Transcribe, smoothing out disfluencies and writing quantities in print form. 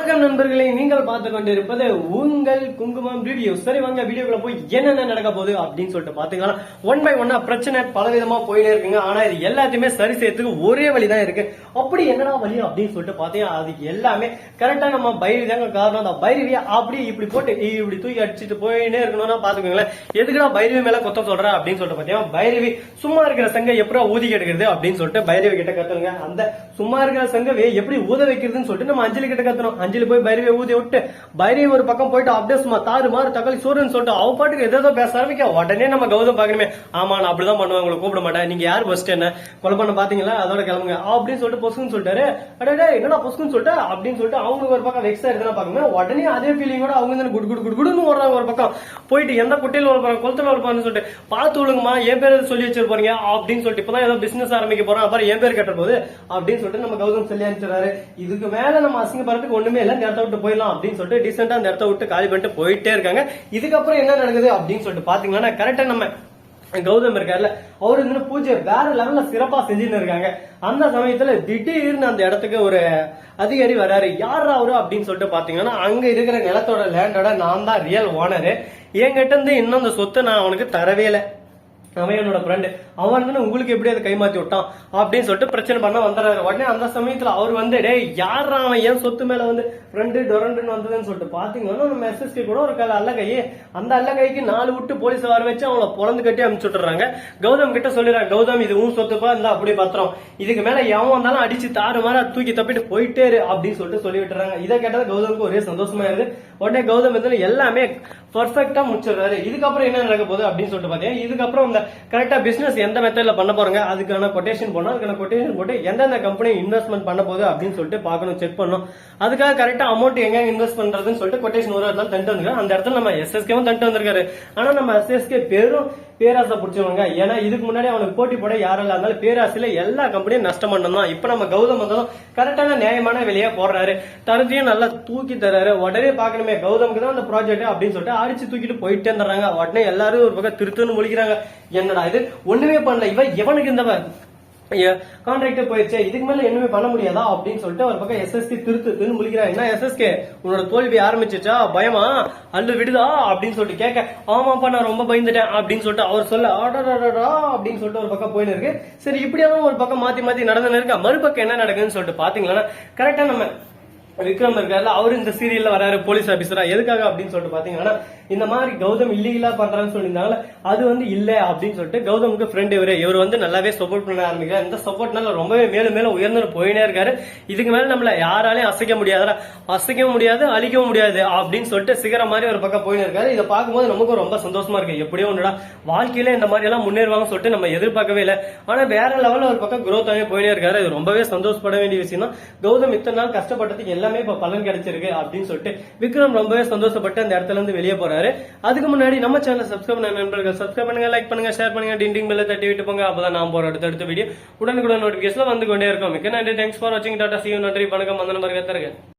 வணக்கம் நண்பர்களே, நீங்கள் பார்த்து கொண்டிருப்பது உங்கள் குங்குமம் ரிவ்யூ. சரி வாங்க வீடியோக்குள்ள போய் என்னென்ன நடக்க போகுது அப்படின்னு சொல்லிட்டு பாத்தீங்கன்னா ஒன் பை ஒன்னா பிரச்சனை பலவிதமா போயிட்டே இருக்குங்க. ஆனா இது எல்லாத்தையுமே சரி செய்யறதுக்கு ஒரே வழிதான் இருக்கு. அப்படி என்னடா வழி அப்படின்னு சொல்லிட்டு பாத்தீங்கன்னா அது எல்லாமே கரெக்டா நம்ம பைரவி தாங்க காரணம். அந்த பைரவியா அப்படி இப்படி போட்டு இப்படி தூக்கி அடிச்சுட்டு போயிட்டே இருக்கணும்னா பாத்துக்கோங்களேன். எதுக்குடா பைரவி மேல கொத்த சொல்ற அப்படின்னு சொல்லிட்டு பாத்தீங்கன்னா பைரவி சும்மா இருக்கிற சங்க எப்படா ஊதி எடுக்கிறது அப்படின்னு சொல்லிட்டு பைரவி கிட்ட கத்துருங்க. அந்த சும்மா இருக்கிற சங்கவே எப்படி ஊத வைக்கிறதுன்னு சொல்லிட்டு நம்ம அஞ்சலி கிட்ட கத்துறோம். அஞ்சலி போய் பைரவியை ஊதி விட்டு பைரவி ஒரு பக்கம் போயிட்டு அப்படியே சும்மா தாறு மாறு தக்காளி சோறுன்னு சொல்லிட்டு அவ பாட்டுக்கு ஏதோ பேச ஆரம்பிக்க. உடனே நம்ம கௌதம் பாக்கணுமே, ஆமா நான் அப்படிதான் பண்ணுவேன், உங்களை கூப்பிட மாட்டேன், நீங்க யார் ஃபர்ஸ்ட் என்ன கொலை பண்ண பாத்தீங்களா, அதோட கிளம்புங்க அப்படின்னு சொல்லிட்டு பொசுக்குன்னு சொல்லிட்டாரு. அடே என்னடா பொசுக்குன்னு சொல்லிட்டு அப்படின்னு சொல்லிட்டு அவங்களுக்கு ஒரு பக்கம் வெக்ஸா இருக்குன்னா பாக்கணுமே. உடனே அதே ஃபீலிங்கோட அவங்க குடு குடு குடு குடுன்னு ஓடுறாங்க. ஒரு பக்கம் போயிட்டு எந்த குட்டையில ஒரு கொளத்துல ஒரு சொல்லிட்டு பார்த்து விழுங்கம்மா, என் பேர் சொல்லி வச்சிருப்பாங்க அப்படின்னு சொல்லிட்டு இப்பதான் ஏதோ பிசினஸ் ஆரம்பிக்க போறோம், அப்புறம் என் பேர் கட்ட போகுது அப்படின்னு சொல்லிட்டு நம்ம கௌதம் சொல்லி அனுப்பிச்சிடறாரு. இதுக்கு மேல நம்ம அசிங்கப்படுறதுக்கு ஒண்ணுமே இல்ல, இந்த இடத்த விட்டு போயிடலாம் அப்படின்னு சொல்லிட்டு டீசெண்டா அந்த இடத்த விட்டு காலி பண்ணிட்டு போயிட்டே இருக்காங்க. இதுக்கப்புறம் என்ன நடக்குது அப்படின்னு சொல்லிட்டு பாத்தீங்கன்னா கரெக்டா நம்ம கௌதம் இருக்காருல்ல, அவரு இந்த பூஜை வேற லெவல்ல சிறப்பா செஞ்சுன்னு இருக்காங்க. அந்த சமயத்துல திடீர்னு அந்த இடத்துக்கு ஒரு அதிகாரி வராரு. யாரா அவரு அப்படின்னு சொல்லிட்டு பாத்தீங்கன்னா அங்க இருக்கிற நிலத்தோட லேண்டோட நான் தான் ரியல் ஓனரு, என்கிட்ட இருந்து இன்னும் அந்த சொத்தை நான் அவனுக்கு தரவே இல்லை, அவன் என்னோட ஃப்ரெண்டு, அவன் உங்களுக்கு எப்படி அதை கைமாத்தி விட்டான் அப்படின்னு சொல்லிட்டு பிரச்சனை பண்ண வந்துடுறாரு. உடனே அந்த சமயத்துல அவர் வந்து டே யார் அவன் ஏன் சொத்து மேல வந்து ஃப்ரெண்டு டொரண்டுன்னு வந்ததுன்னு சொல்லிட்டு பாத்தீங்கன்னா நம்ம எஸ்எஸ்கே கூட ஒரு அல்ல கையே, அந்த அல்ல கைக்கு 4 விட்டு போலீஸ் வர வச்சு அவங்கள பொழந்து கட்டி அனுப்பிச்சு விட்டுறாங்க. கௌதம் கிட்ட சொல்லிடுறாங்க, கௌதம் இது உன் சொத்துப்பா, இருந்தா அப்படியே பத்திரம், இதுக்கு மேல எவன் வந்தாலும் அடிச்சு தாறு மாற தூக்கி தப்பிட்டு போயிட்டே இரு அப்படின்னு சொல்லிட்டு சொல்லி விட்டுறாங்க. இதை கேட்டது கௌதமுக்கு ஒரே சந்தோஷமா இருக்கு. உடனே கௌதம் இதுல எல்லாமே பர்ஃபெக்டா முடிச்சிடுறாரு. இதுக்கப்புறம் என்ன நடக்க போகுது அப்படின்னு சொல்லிட்டு பாத்தீங்கன்னா இதுக்கப்புறம் இந்த கரெக்டா பிசினஸ் எந்த மெத்தட்ல பண்ண போறாங்க, அதுக்கான கொட்டேஷன் போனா அதுக்கான கொட்டேஷன் போட்டு எந்தெந்த கம்பெனி இன்வெஸ்ட்மெண்ட் பண்ண போகுது அப்படின்னு சொல்லிட்டு பாக்கணும், செக் பண்ணணும். அதுக்காக கரெக்டா அமௌண்ட் எங்க இன்வெஸ்ட் பண்றதுன்னு சொல்லிட்டு கொட்டேஷன் ஒரு இடத்துல தண்டு வந்துருக்காரு. அந்த இடத்துல நம்ம எஸ்எஸ்கேவும் தண்டு வந்திருக்காரு. ஆனா நம்ம எஸ்எஸ்கே பேராசை பிடிச்சவங்க. ஏன்னா இதுக்கு முன்னாடி அவனுக்கு போட்டி போட யாரெல்லாம் இருந்தாலும் பேராசையில எல்லா கம்பெனியும் நஷ்டம் பண்ணணும். இப்ப நம்ம கௌதம் வந்தாலும் கரெக்டான நியாயமான விலையா போடுறாரு, தரத்தையும் நல்லா தூக்கி தர்றாரு. உடனே பாக்கணுமே கௌதமுக்கு தான் அந்த ப்ராஜெக்ட் அப்படின்னு சொல்லிட்டு அடிச்சு தூக்கிட்டு போயிட்டே இருந்துறாங்க. உடனே எல்லாரும் ஒரு பக்கம் திருத்துன்னு முழிக்கிறாங்க. என்னடா இது ஒண்ணுமே பண்ணல, இவன் எவனுக்கு இந்த கான்ட்ராக்டர் போயிடுச்சு, இதுக்கு மேல என்னமே பண்ண முடியாதா அப்படின்னு சொல்லிட்டு ஒரு பக்கம் எஸ்எஸ்கே திருத்து முழிக்கிறாங்க. என்ன எஸ்எஸ்கே உன்னோட தோல்வி ஆரம்பிச்சிச்சா, பயமா அல்லு விடுதா அப்படின்னு சொல்லிட்டு கேட்க, ஆமாப்பா நான் ரொம்ப பயந்துட்டேன் அப்படின்னு சொல்லிட்டு அவர் சொல்ல ஆடாடா அப்படின்னு சொல்லிட்டு ஒரு பக்கம் போயின்னு இருக்கு. சரி இப்படியாவும் ஒரு பக்கம் மாத்தி மாத்தி நடந்துன்னு இருக்கா. மறுபக்கம் என்ன நடக்குதுன்னு சொல்லிட்டு பாத்தீங்கன்னா கரெக்டா நம்ம விக்ரம் இருக்காருல, அவரு இந்த சீரியல்ல வராரு போலீஸ் ஆபீசரா. எதுக்காக அப்படின்னு சொல்லிட்டு பாத்தீங்கன்னா இந்த மாதிரி கௌதம் இல்லீகலா பண்றான்னு சொல்லியிருந்தாங்க, அது வந்து இல்ல அப்படின்னு சொல்லிட்டு கௌதமுக்கு ஃப்ரெண்ட் இவர் வந்து நல்லாவே சப்போர்ட் பண்ண ஆரம்பிக்கிறார். இந்த சப்போர்ட்னால ரொம்பவே மேலும் மேலும் உயர்ந்து போயினே இருக்காரு. இதுக்கு மேல நம்மள யாராலையும் அசைக்கவும் முடியாது அழிக்கவும் முடியாது அப்படின்னு சொல்லிட்டு சிகரம் மாதிரி ஒரு பக்கம் போயின்னு இருக்காரு. இதை பார்க்கும்போது நமக்கு ரொம்ப சந்தோஷமா இருக்கு. எப்படியோ ஒன்றுடா வாழ்க்கையில இந்த மாதிரி எல்லாம் முன்னேறுவாங்க சொல்லிட்டு நம்ம எதிர்பார்க்கவே இல்லை. ஆனா வேற லெவல்ல ஒரு பக்கம் குரோத் ஆகவே போயினே இருக்காரு. இது ரொம்பவே சந்தோஷப்பட வேண்டிய விஷயம் தான். கௌதம் இத்தனை நாள் கஷ்டப்பட்டதுக்கு எல்லாமே இப்ப பலன் கிடைச்சிருக்கு அப்படின்னு சொல்லிட்டு விக்ரம் ரொம்பவே சந்தோஷப்பட்டு அந்த இடத்துல இருந்து வெளியே போறாரு. அதுக்கு முன்னாடி நம்ம சேனல் சப்ஸ்கிரைப் பண்ண நண்பர்கள் சப்ஸ்கிரைப் பண்ணுங்க, லைக் பண்ணுங்க, ஷேர் பண்ணுங்க, டிண்டிங் பெல்ல தட்டி விட்டு போங்க. அப்பதான் நான் போற அடுத்த வீடியோ உடனுக்குடன் நோட்டிபிகேஷன் வந்து கொண்டே இருக்கும். மிக்க நன்றி. தேங்க்ஸ் ஃபார் வாட்சிங். Tata, see you. நன்றி, வணக்கம், வந்தனம், வருக.